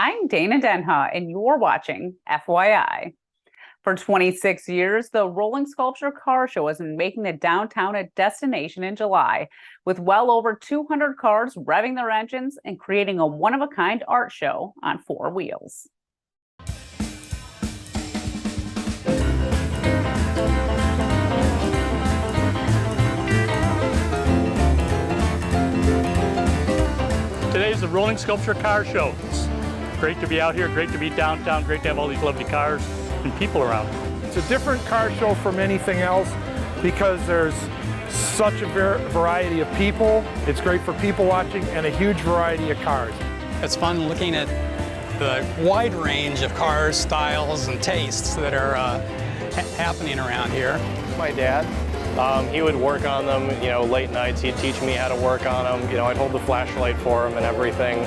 I'm Dana Denha, and you're watching FYI. For 26 years, the Rolling Sculpture Car Show has been making the downtown a destination in July, with well over 200 cars revving their engines and creating a one-of-a-kind art show on four wheels. Today's the Rolling Sculpture Car Show. It's great to be out here, great to be downtown, great to have all these lovely cars and people around. It's a different car show from anything else because there's such a variety of people. It's great for people watching and a huge variety of cars. It's fun looking at the wide range of cars, styles, and tastes that are happening around here. My dad, he would work on them, late nights. He'd teach me how to work on them. I'd hold the flashlight for him and everything.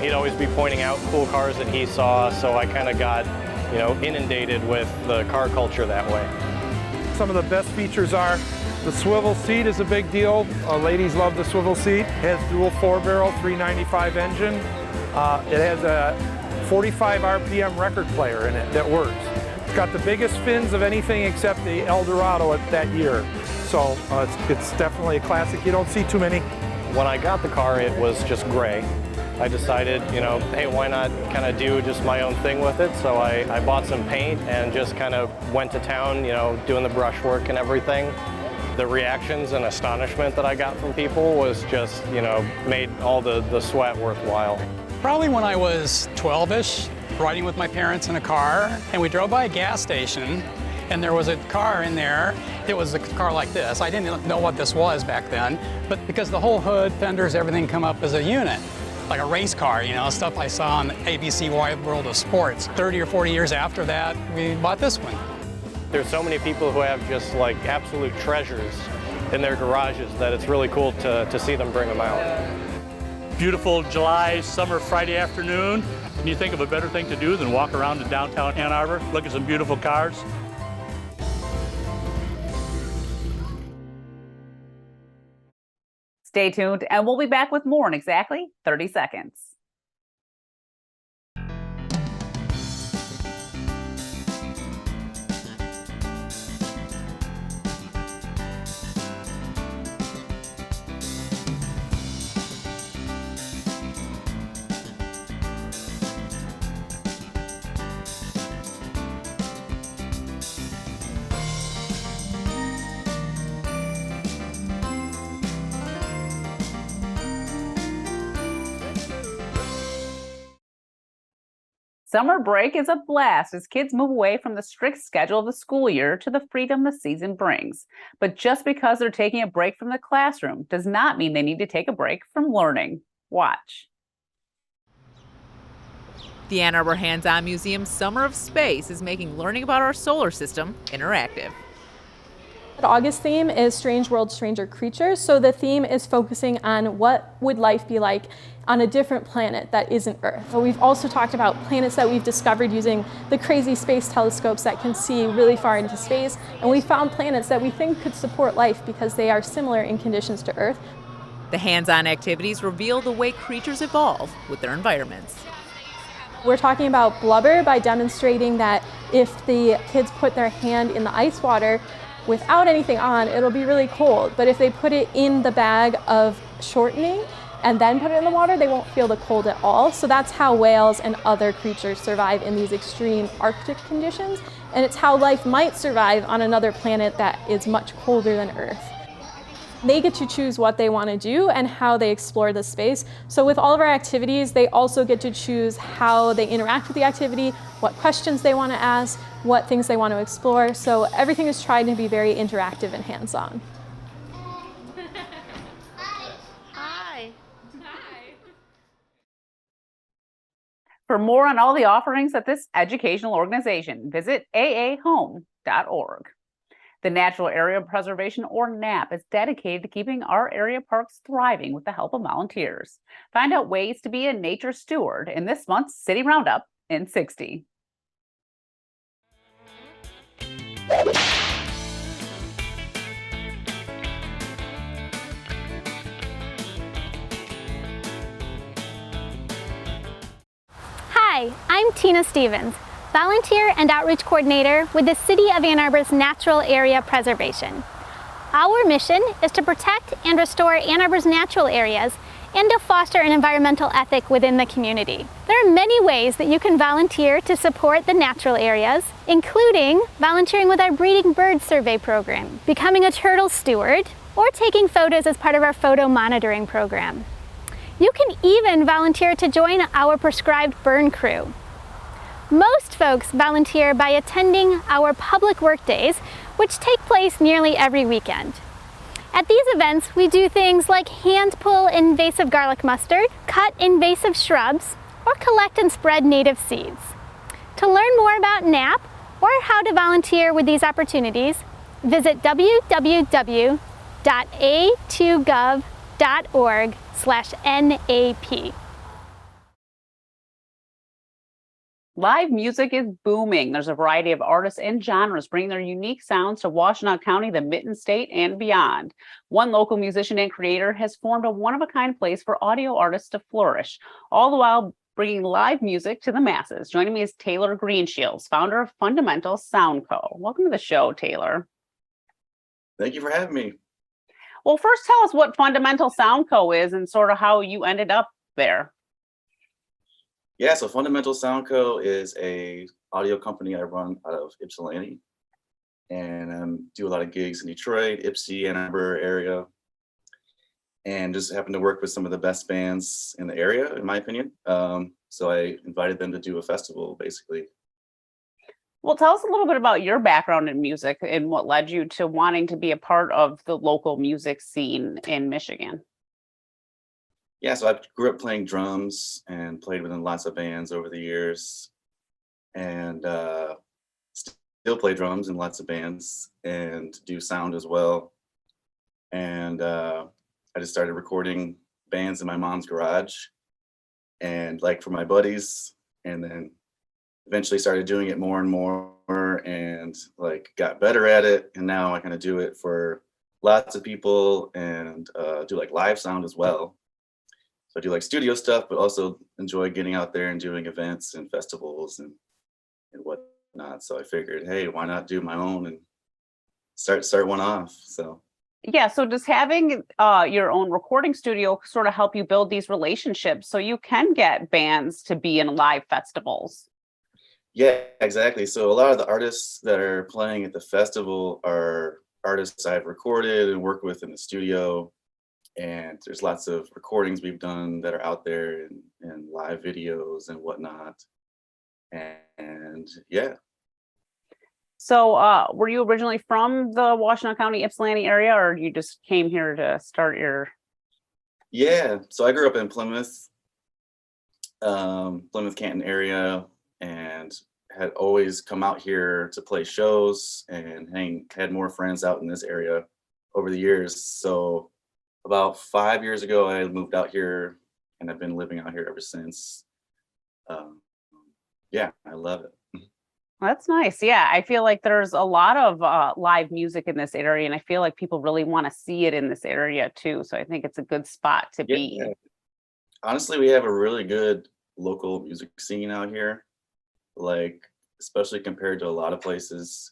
He'd always be pointing out cool cars that he saw, so I kind of got, inundated with the car culture that way. Some of the best features are the swivel seat is a big deal. Ladies love the swivel seat. It has dual 4-barrel 395 engine. It has a 45 RPM record player in it that works. It's got the biggest fins of anything except the Eldorado that year. So it's definitely a classic. You don't see too many. When I got the car, it was just gray. I decided, hey, why not kind of do just my own thing with it? So I bought some paint and just kind of went to town, doing the brushwork and everything. The reactions and astonishment that I got from people was just, made all the sweat worthwhile. Probably when I was 12-ish, riding with my parents in a car, and we drove by a gas station, and there was a car in there. It was a car like this. I didn't know what this was back then, but because the whole hood, fenders, everything come up as a unit, like a race car, stuff I saw on ABC Wide World of Sports. 30 or 40 years after that, we bought this one. There's so many people who have just like absolute treasures in their garages that it's really cool to see them bring them out. Beautiful July, summer, Friday afternoon. Can you think of a better thing to do than walk around to downtown Ann Arbor, look at some beautiful cars? Stay tuned, and we'll be back with more in exactly 30 seconds. Summer break is a blast as kids move away from the strict schedule of the school year to the freedom the season brings. But just because they're taking a break from the classroom does not mean they need to take a break from learning. Watch. The Ann Arbor Hands-On Museum Summer of Space is making learning about our solar system interactive. The August theme is Strange World, Stranger Creatures, so the theme is focusing on what would life be like on a different planet that isn't Earth. But we've also talked about planets that we've discovered using the crazy space telescopes that can see really far into space, and we found planets that we think could support life because they are similar in conditions to Earth. The hands-on activities reveal the way creatures evolve with their environments. We're talking about blubber by demonstrating that if the kids put their hand in the ice water without anything on, it'll be really cold. But if they put it in the bag of shortening and then put it in the water, they won't feel the cold at all. So that's how whales and other creatures survive in these extreme Arctic conditions. And it's how life might survive on another planet that is much colder than Earth. They get to choose what they want to do and how they explore the space. So with all of our activities, they also get to choose how they interact with the activity, what questions they want to ask, what things they want to explore. So everything is tried to be very interactive and hands-on. Hi. For more on all the offerings at this educational organization, visit aahome.org. The Natural Area Preservation, or NAP, is dedicated to keeping our area parks thriving with the help of volunteers. Find out ways to be a nature steward in this month's City Roundup in 60. Hi, I'm Tina Stevens, volunteer and outreach coordinator with the City of Ann Arbor's Natural Area Preservation. Our mission is to protect and restore Ann Arbor's natural areas and to foster an environmental ethic within the community. There are many ways that you can volunteer to support the natural areas, including volunteering with our breeding bird survey program, becoming a turtle steward, or taking photos as part of our photo monitoring program. You can even volunteer to join our prescribed burn crew. Most folks volunteer by attending our public work days, which take place nearly every weekend. At these events, we do things like hand pull invasive garlic mustard, cut invasive shrubs, or collect and spread native seeds. To learn more about NAP or how to volunteer with these opportunities, visit www.a2gov.org/NAP. Live music is booming. There's a variety of artists and genres bringing their unique sounds to Washtenaw County, the Mitten State, and beyond. One local musician and creator has formed a one-of-a-kind place for audio artists to flourish, all the while bringing live music to the masses. Joining me is Taylor Greenshields, founder of Fundamental Sound Co. Welcome to the show, Taylor. Thank you for having me. Well, first tell us what Fundamental Sound Co. is and sort of how you ended up there. Yeah, so Fundamental Sound Co. is a audio company I run out of Ypsilanti, and do a lot of gigs in Detroit, Ypsi, Ann Arbor area, and just happen to work with some of the best bands in the area, in my opinion. So I invited them to do a festival, basically. Well, tell us a little bit about your background in music and what led you to wanting to be a part of the local music scene in Michigan. Yeah, so I grew up playing drums and played within lots of bands over the years, and still play drums in lots of bands and do sound as well. And I just started recording bands in my mom's garage and like for my buddies, and then eventually started doing it more and more and like got better at it. And now I kind of do it for lots of people and do like live sound as well. So I do like studio stuff, but also enjoy getting out there and doing events and festivals and whatnot. So I figured, hey, why not do my own and start one off? So Yeah, so does having your own recording studio sort of help you build these relationships so you can get bands to be in live festivals? yeah, exactly. So a lot of the artists that are playing at the festival are artists I've recorded and worked with in the studio. And there's lots of recordings we've done that are out there and live videos and whatnot. And yeah. So were you originally from the Washtenaw County, Ypsilanti area, or you just came here to start your? Yeah, so I grew up in Plymouth, Canton area, and had always come out here to play shows and had more friends out in this area over the years. So about 5 years ago, I moved out here and I've been living out here ever since. Yeah, I love it. That's nice. Yeah, I feel like there's a lot of live music in this area, and I feel like people really want to see it in this area too. So I think it's a good spot to be. Yeah. Honestly, we have a really good local music scene out here, like especially compared to a lot of places.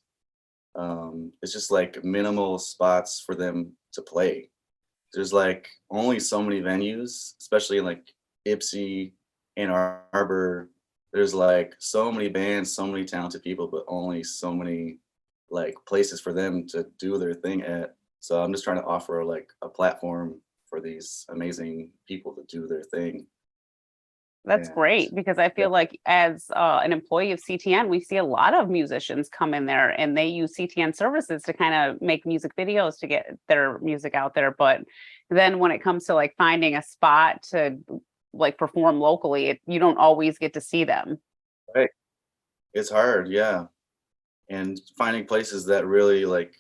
It's just like minimal spots for them to play. There's like only so many venues, especially in like Ypsi, Ann Arbor. There's like so many bands, so many talented people, but only so many like places for them to do their thing at. So I'm just trying to offer like a platform for these amazing people to do their thing. That's great, because I feel like as an employee of CTN, we see a lot of musicians come in there and they use CTN services to kind of make music videos to get their music out there. But then when it comes to like finding a spot to like perform locally, you don't always get to see them. Right. It's hard, yeah. And finding places that really like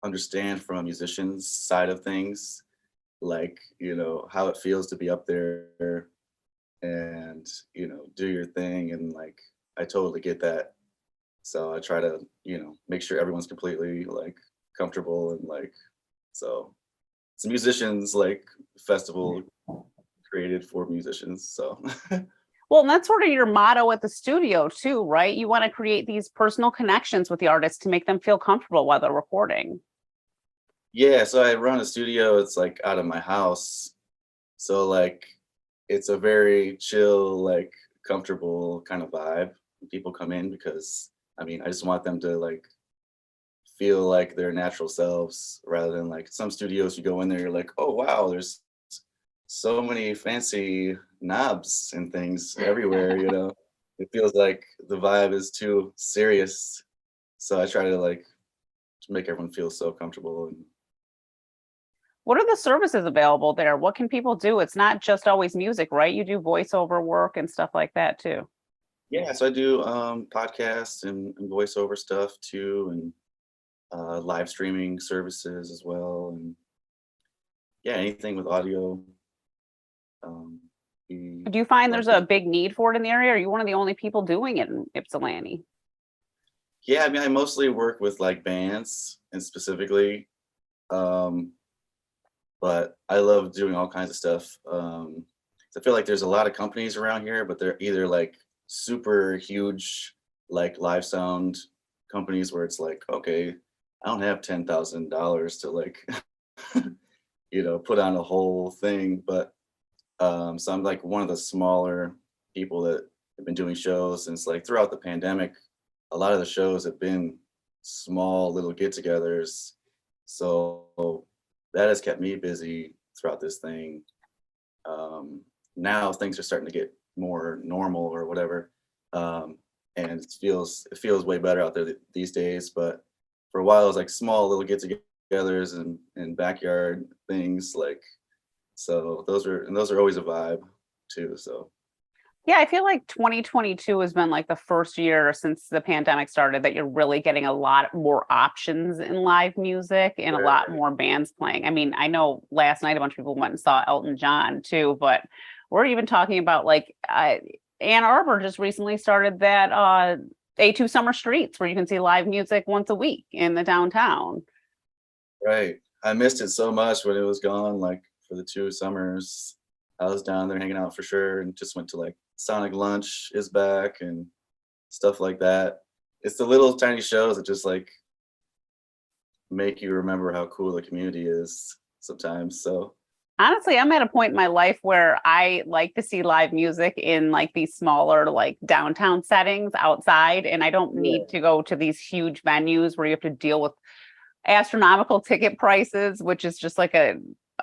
understand from a musician's side of things, like, you know, how it feels to be up there and, you know, do your thing. And like, I totally get that. So I try to, you know, make sure everyone's completely like comfortable and like, so it's a musicians like festival created for musicians. So Well, and that's sort of your motto at the studio too, right? You want to create these personal connections with the artists to make them feel comfortable while they're recording. Yeah, so I run a studio. It's like out of my house, so like it's a very chill, like comfortable kind of vibe when people come in because I mean I just want them to like feel like their natural selves rather than like some studios you go in there you're like, oh wow, there's so many fancy knobs and things everywhere, you know. It feels like the vibe is too serious. So I try to like to make everyone feel so comfortable and What are the services available there? What can people do? It's not just always music, right? You do voiceover work and stuff like that too. yeah, so I do podcasts and voiceover stuff too and live streaming services as well and yeah, anything with audio. Um, we Do you find like there's a big need for it in the area? Are you one of the only people doing it in Ypsilanti? yeah, I mean I mostly work with like bands and specifically um but I love doing all kinds of stuff. I feel like there's a lot of companies around here, but they're either like super huge, like live sound companies where it's like, okay, I don't have $10,000 to like, you know, put on a whole thing. But so I'm like one of the smaller people that have been doing shows since like throughout the pandemic. A lot of the shows have been small little get-togethers. So that has kept me busy throughout this thing. Now things are starting to get more normal or whatever, and it feels way better out there these days. But for a while, it was like small little get-togethers and backyard things. Like so, those are always a vibe too. So Yeah, I feel like 2022 has been like the first year since the pandemic started that you're really getting a lot more options in live music and a lot more bands playing. I mean, I know last night a bunch of people went and saw Elton John too, but we're even talking about like Ann Arbor just recently started that A2 Summer Streets where you can see live music once a week in the downtown. right, I missed it so much when it was gone. Like for the 2 summers, I was down there hanging out for sure, and just went to like Sonic Lunch is back and stuff like that. It's the little tiny shows that just like make you remember how cool the community is sometimes. So Honestly, I'm at a point in my life where I like to see live music in like these smaller, like downtown settings outside, and I don't yeah, need to go to these huge venues where you have to deal with astronomical ticket prices, which is just like a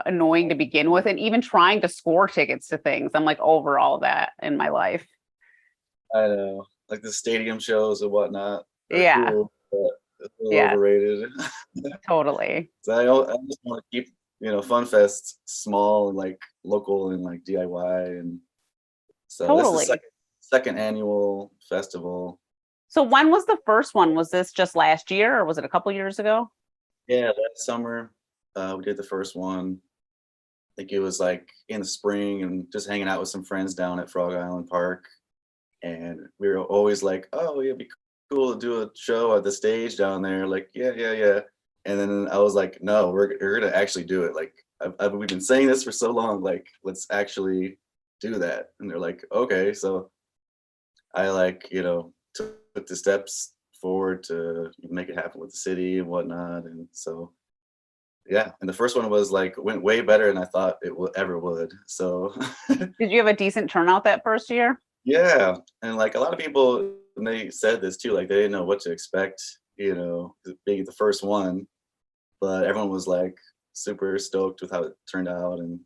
annoying to begin with. And even trying to score tickets to things, I'm like over all that in my life. I know, like the stadium shows and whatnot are Yeah, cool, but it's a little yeah, overrated. totally, So I just want to keep Fun Fest small and like local and like DIY, and so this is totally. second annual festival. So when was the first one? Was this just last year or was it a couple years ago? Yeah, last summer we did the first one. I think it was like in the spring and just hanging out with some friends down at Frog Island Park. And we were always like, oh, yeah, it'd be cool to do a show at the stage down there. Like, yeah, yeah, yeah. And then I was like, no, we're gonna actually do it. Like, we've been saying this for so long. Like, let's actually do that. And they're like, okay. So I like, took the steps forward to make it happen with the city and whatnot. And so yeah, and the first one was like went way better than I thought it would ever would. So Did you have a decent turnout that first year? yeah, and like a lot of people, and they said this too, like they didn't know what to expect, being the first one, but everyone was like super stoked with how it turned out, and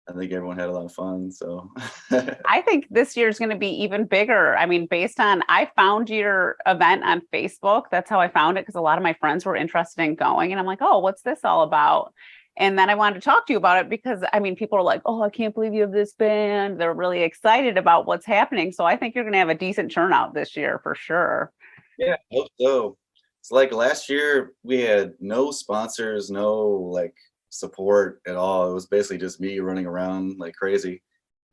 I think everyone had a lot of fun. So I think this year is going to be even bigger. I mean, I found your event on Facebook. That's how I found it because a lot of my friends were interested in going. And I'm like, oh, what's this all about? And then I wanted to talk to you about it because, I mean, people are like, oh, I can't believe you have this band. They're really excited about what's happening. So I think you're going to have a decent turnout this year for sure. yeah, I hope so. It's like last year we had no sponsors, no like support at all. It was basically just me running around like crazy.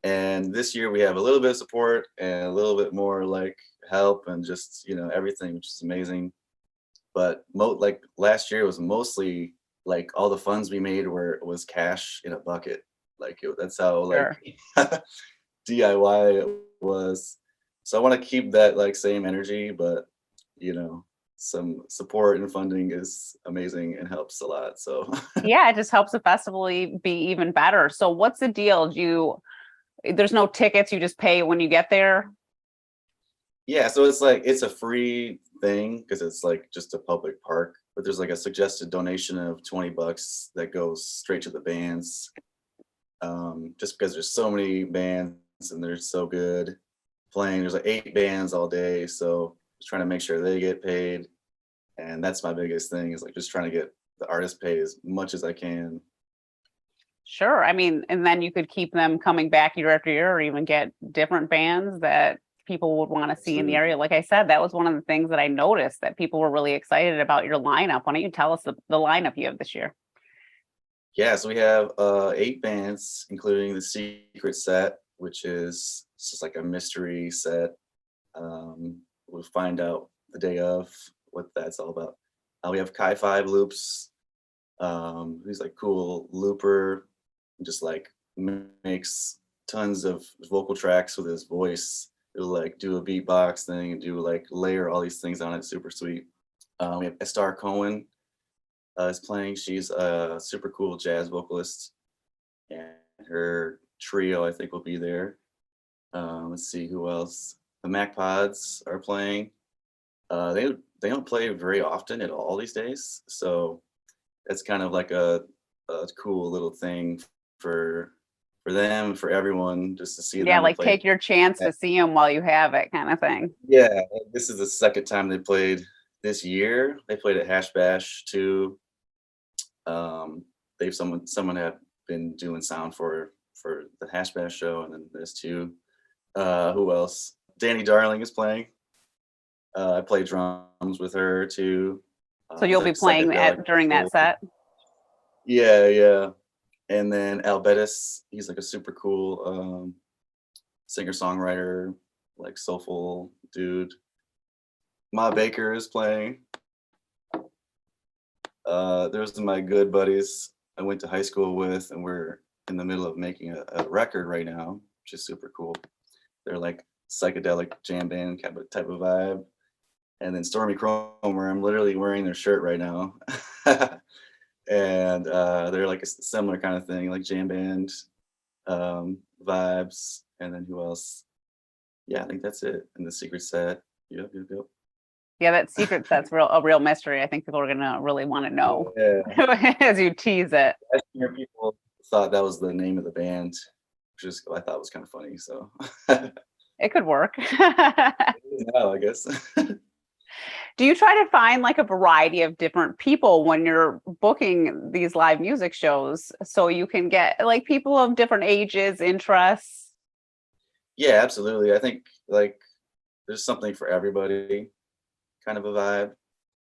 And this year we have a little bit of support and a little bit more like help and just, everything, which is amazing. But like last year was mostly like all the funds we made was cash in a bucket. Like that's how like Sure. DIY it was. So I want to keep that like same energy, but you know, some support and funding is amazing and helps a lot. So Yeah, it just helps the festival be even better. So what's the deal? There's no tickets, you just pay when you get there? yeah, so it's like it's a free thing because it's like just a public park, but there's like a suggested donation of $20 that goes straight to the bands. Just because there's so many bands and they're so good playing. There's like 8 bands all day, so just trying to make sure they get paid. And that's my biggest thing is like just trying to get the artist paid as much as I can. Sure. I mean, and then you could keep them coming back year after year or even get different bands that people would want to see in the area. Like I said, that was one of the things that I noticed that people were really excited about your lineup. Why don't you tell us the lineup you have this year? Yeah, so we have 8 bands, including the secret set, which is just like a mystery set. We'll find out the day of what that's all about. We have Kai Five Loops, who's like cool looper, just like makes tons of vocal tracks with his voice. He'll like do a beatbox thing and do like layer all these things on it. Super sweet. We have Estar Cohen is playing. She's a super cool jazz vocalist, and her trio I think will be there. Let's see who else. The Mac Pods are playing. They don't play very often at all these days, so it's kind of like a cool little thing for them, for everyone, just to see them. Yeah, like play. take your chance to see them while you have it kind of thing. Yeah, this is the second time they played this year. They played at Hash Bash too. Someone had been doing sound for the Hash Bash show, and then this too. Who else? Danny Darling is playing. I play drums with her too. So you'll be playing during that set? Yeah. And then Al Bettis, he's like a super cool singer-songwriter, like soulful dude. Ma Baker is playing. There's my good buddies I went to high school with, and we're in the middle of making a record right now, which is super cool. They're like psychedelic jam band type of vibe. And then Stormy Cromer, I'm literally wearing their shirt right now. And they're like a similar kind of thing, like jam band vibes. And then who else? Yeah, I think that's it. And the secret set. Yep. Yeah, that secret set's a real mystery. I think people are gonna really want to know as you tease it. Last year, people thought that was the name of the band, which I thought was kind of funny. So it could work. No, I guess. Do you try to find like a variety of different people when you're booking these live music shows so you can get like people of different ages, interests? Yeah, absolutely. I think like there's something for everybody, kind of a vibe.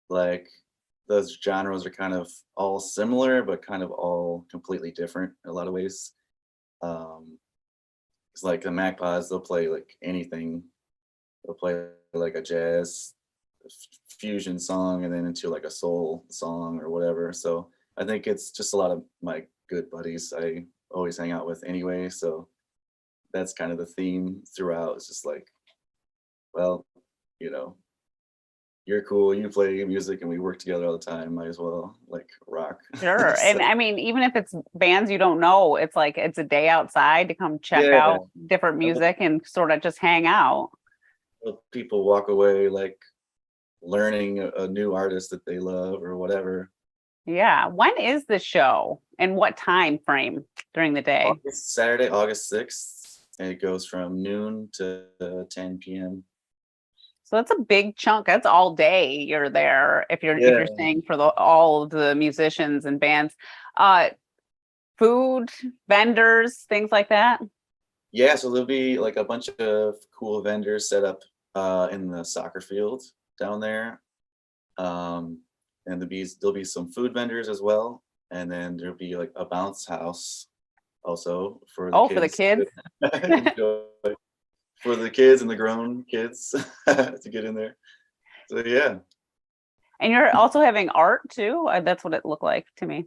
Like those genres are kind of all similar, but kind of all completely different in a lot of ways. It's like the Magpies, they'll play like anything. They'll play like a jazz fusion song and then into like a soul song or whatever. So I think it's just a lot of my good buddies I always hang out with anyway. So that's kind of the theme throughout. It's just like, well, you know, you're cool, you play music and we work together all the time, might as well like rock. Sure. So, And I mean, even if it's bands you don't know, it's like it's a day outside to come check out different music and sort of just hang out. People walk away like learning a new artist that they love or whatever. Yeah. When is the show and what time frame during the day? Saturday, August 6th, and it goes from noon to 10 p.m. So that's a big chunk. That's all day you're there if you're staying for all of the musicians and bands. Food, vendors, things like that. Yeah, so there'll be like a bunch of cool vendors set up in the soccer field down there. And there'll be some food vendors as well. And then there'll be like a bounce house also for the kids. For the kids. For the kids and the grown kids to get in there. So yeah. And you're also having art too? That's what it looked like to me.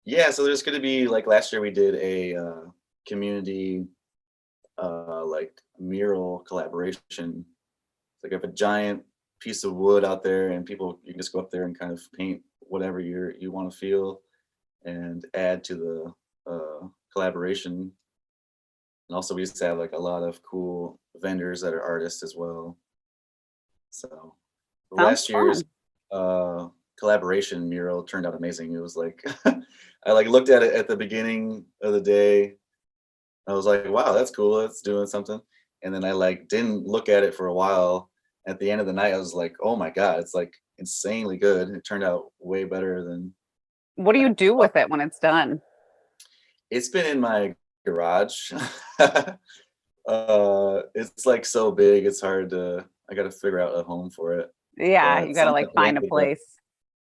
Yeah, so there's going to be like last year we did a community like mural collaboration. It's like I have a giant piece of wood out there, and people, you can just go up there and kind of paint whatever you want to feel and add to the collaboration. And also we used to have like a lot of cool vendors that are artists as well. So Sounds last year's fun. collaboration mural turned out amazing. It was like I like looked at it at the beginning of the day. I was like, wow, that's cool. It's doing something. And then I like didn't look at it for a while. At the end of the night, I was like, oh my God, it's like insanely good. It turned out way better than What do you do with it when it's done? it's been in my garage. It's like so big, it's hard to, I got to figure out a home for it. Yeah, But you got to like find a place.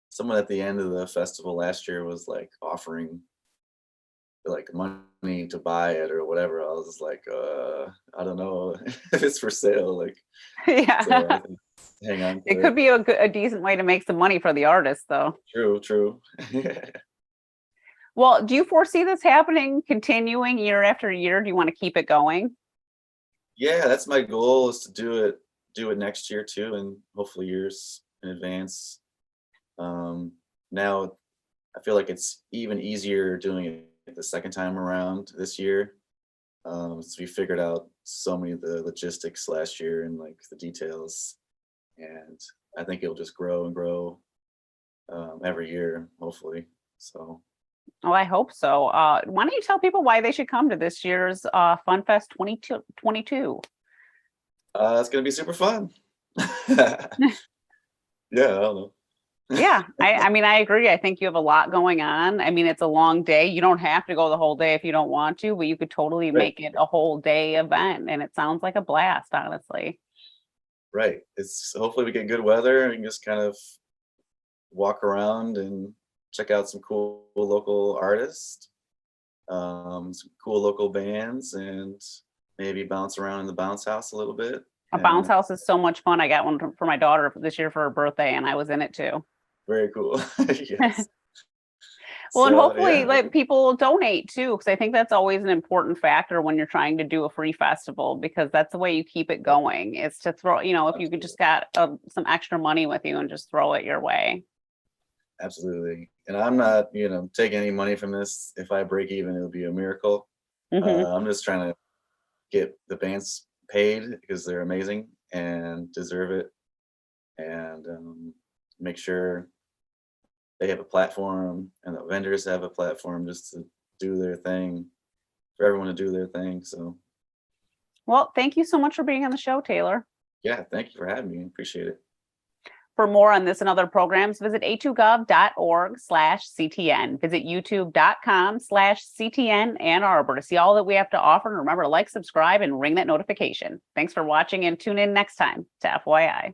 someone at the end of the festival last year was like offering like money to buy it or whatever. I was just like, I don't know if it's for sale. Like, so I Yeah. think hang on to It could be a decent way to make some money for the artist, though. True. Well, do you foresee this happening, continuing year after year? Do you want to keep it going? Yeah, that's my goal, is to do it next year too, and hopefully years in advance. Now I feel like it's even easier doing it the second time around this year. So we figured out so many of the logistics last year and like the details, and I think it'll just grow and grow every year, hopefully. So Oh, I hope so. Why don't you tell people why they should come to this year's Fun Fest 2022? it's gonna be super fun. Yeah, I don't know. Yeah, I mean, I agree. I think you have a lot going on. I mean, it's a long day. You don't have to go the whole day if you don't want to, but you could totally Right. make it a whole day event. And it sounds like a blast, honestly. Right. It's hopefully we get good weather and just kind of walk around and check out some cool local artists, some cool local bands, and maybe bounce around in the bounce house a little bit. A bounce house is so much fun. I got one for my daughter this year for her birthday, and I was in it too. Very cool. Yes. Well, and So, hopefully yeah. let people donate too, because I think that's always an important factor when you're trying to do a free festival, because that's the way you keep it going. Is to throw, if you could just got some extra money with you and just throw it your way. Absolutely. And I'm not, taking any money from this. If I break even, it'll be a miracle. Mhm. I'm just trying to get the bands paid because they're amazing and deserve it, and make sure they have a platform and the vendors have a platform just to do their thing, for everyone to do their thing. So Well, thank you so much for being on the show, Taylor. yeah, thank you for having me. Appreciate it. For more on this and other programs, visit a2gov.org/CTN. Visit youtube.com/CTN Ann Arbor to see all that we have to offer. And remember to like, subscribe, and ring that notification. Thanks for watching, and tune in next time to FYI.